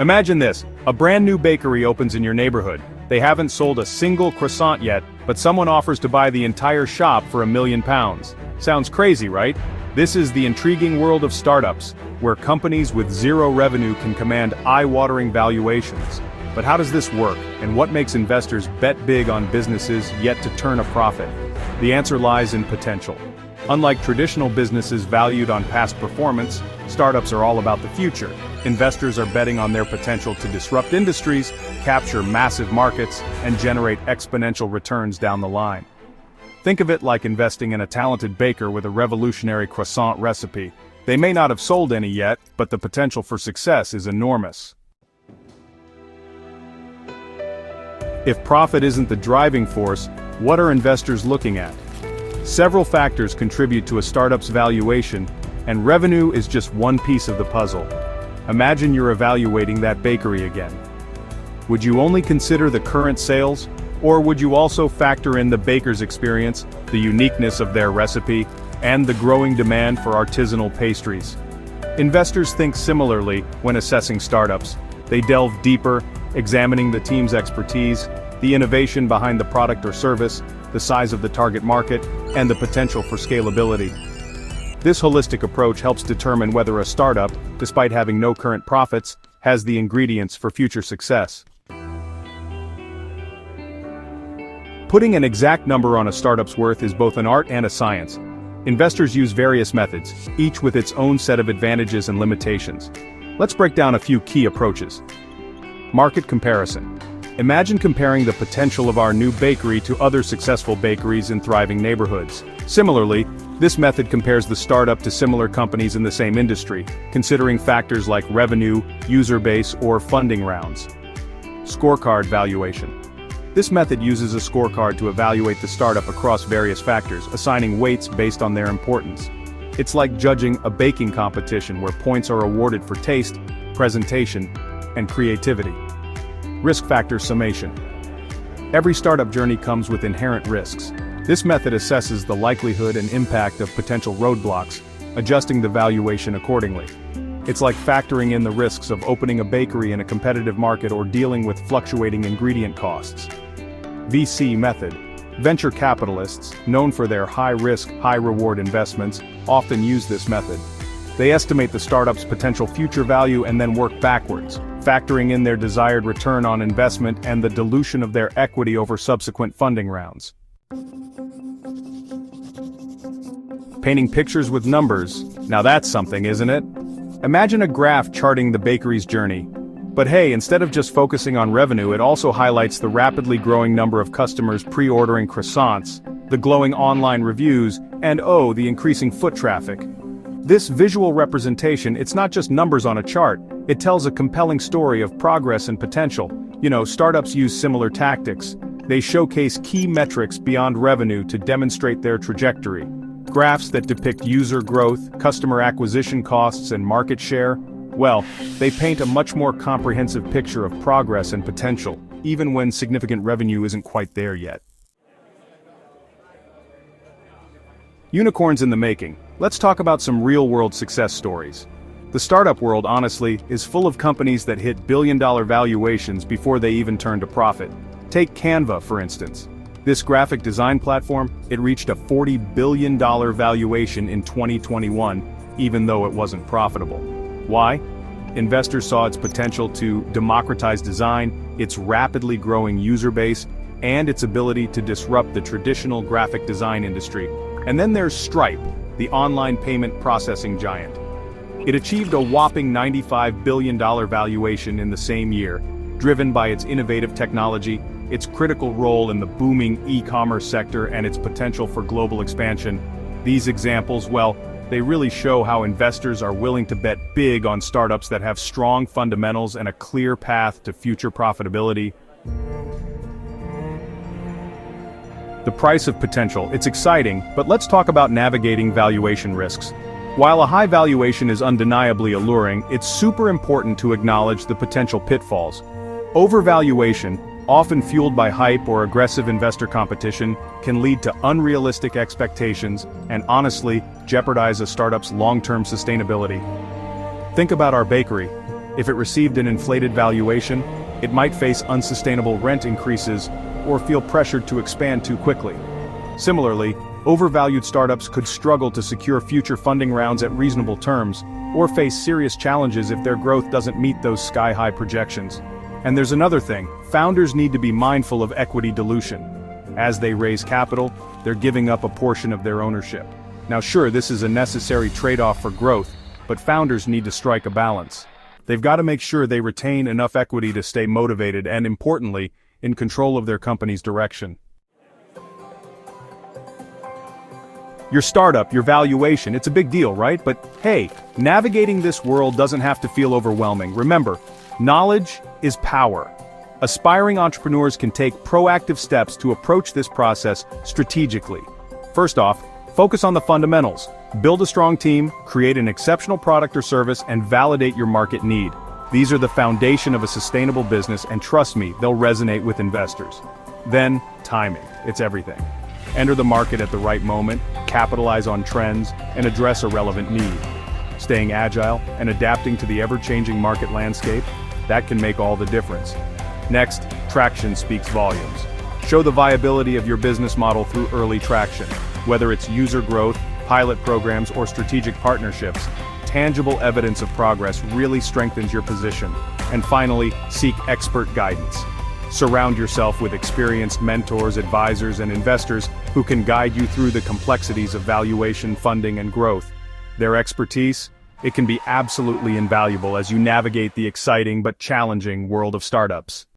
Imagine this, a brand new bakery opens in your neighborhood. They haven't sold a single croissant yet, but someone offers to buy the entire shop for £1,000,000. Sounds crazy, right? This is the intriguing world of startups, where companies with zero revenue can command eye-watering valuations. But how does this work, and what makes investors bet big on businesses yet to turn a profit? The answer lies in potential. Unlike traditional businesses valued on past performance, startups are all about the future. Investors are betting on their potential to disrupt industries, capture massive markets, and generate exponential returns down the line. Think of it like investing in a talented baker with a revolutionary croissant recipe. They may not have sold any yet, but the potential for success is enormous. If profit isn't the driving force, what are investors looking at? Several factors contribute to a startup's valuation, and revenue is just one piece of the puzzle. Imagine you're evaluating that bakery again. Would you only consider the current sales, or would you also factor in the baker's experience, the uniqueness of their recipe, and the growing demand for artisanal pastries? Investors think similarly when assessing startups. They delve deeper, examining the team's expertise, the innovation behind the product or service, the size of the target market, and the potential for scalability. This holistic approach helps determine whether a startup, despite having no current profits, has the ingredients for future success. Putting an exact number on a startup's worth is both an art and a science. Investors use various methods, each with its own set of advantages and limitations. Let's break down a few key approaches. Market comparison. Imagine comparing the potential of our new bakery to other successful bakeries in thriving neighborhoods. Similarly, this method compares the startup to similar companies in the same industry, considering factors like revenue, user base, or funding rounds. Scorecard valuation. This method uses a scorecard to evaluate the startup across various factors, assigning weights based on their importance. It's like judging a baking competition where points are awarded for taste, presentation, and creativity. Risk factor summation. Every startup journey comes with inherent risks. This method assesses the likelihood and impact of potential roadblocks, adjusting the valuation accordingly. It's like factoring in the risks of opening a bakery in a competitive market or dealing with fluctuating ingredient costs. VC method. Venture capitalists, known for their high-risk, high-reward investments, often use this method. They estimate the startup's potential future value and then work backwards, factoring in their desired return on investment and the dilution of their equity over subsequent funding rounds. Painting pictures with numbers. Now that's something, isn't it? Imagine a graph charting the bakery's journey. But hey, instead of just focusing on revenue, it also highlights the rapidly growing number of customers pre-ordering croissants, the glowing online reviews, and the increasing foot traffic. This visual representation, it's not just numbers on a chart, it tells a compelling story of progress and potential. Startups use similar tactics. They showcase key metrics beyond revenue to demonstrate their trajectory. Graphs that depict user growth, customer acquisition costs, and market share, they paint a much more comprehensive picture of progress and potential, even when significant revenue isn't quite there yet. Unicorns in the making. Let's talk about some real-world success stories. The startup world, honestly, is full of companies that hit billion-dollar valuations before they even turned a profit. Take Canva, for instance. This graphic design platform, it reached a $40 billion valuation in 2021, even though it wasn't profitable. Why? Investors saw its potential to democratize design, its rapidly growing user base, and its ability to disrupt the traditional graphic design industry. And then there's Stripe, the online payment processing giant. It achieved a whopping $95 billion valuation in the same year, driven by its innovative technology, its critical role in the booming e-commerce sector, and its potential for global expansion. These examples, they really show how investors are willing to bet big on startups that have strong fundamentals and a clear path to future profitability. The price of potential. It's exciting, but let's talk about navigating valuation risks. While a high valuation is undeniably alluring, it's super important to acknowledge the potential pitfalls. Overvaluation, often fueled by hype or aggressive investor competition, can lead to unrealistic expectations and honestly jeopardize a startup's long-term sustainability. Think about our bakery. If it received an inflated valuation, it might face unsustainable rent increases or feel pressured to expand too quickly. Similarly, overvalued startups could struggle to secure future funding rounds at reasonable terms, or face serious challenges if their growth doesn't meet those sky-high projections. And there's another thing: founders need to be mindful of equity dilution. As they raise capital, they're giving up a portion of their ownership. Now sure, this is a necessary trade-off for growth, but founders need to strike a balance. They've got to make sure they retain enough equity to stay motivated and, importantly, in control of their company's direction. Your startup, your valuation, it's a big deal, right? But hey, navigating this world doesn't have to feel overwhelming. Remember, knowledge is power. Aspiring entrepreneurs can take proactive steps to approach this process strategically. First off, focus on the fundamentals. Build a strong team, create an exceptional product or service, and validate your market need. These are the foundation of a sustainable business, and trust me, they'll resonate with investors. Then, timing. It's everything. Enter the market at the right moment, capitalize on trends, and address a relevant need. Staying agile and adapting to the ever-changing market landscape, that can make all the difference. Next, traction speaks volumes. Show the viability of your business model through early traction. Whether it's user growth, pilot programs, or strategic partnerships, tangible evidence of progress really strengthens your position. And finally, seek expert guidance. Surround yourself with experienced mentors, advisors, and investors who can guide you through the complexities of valuation, funding, and growth. Their expertise, it can be absolutely invaluable as you navigate the exciting but challenging world of startups.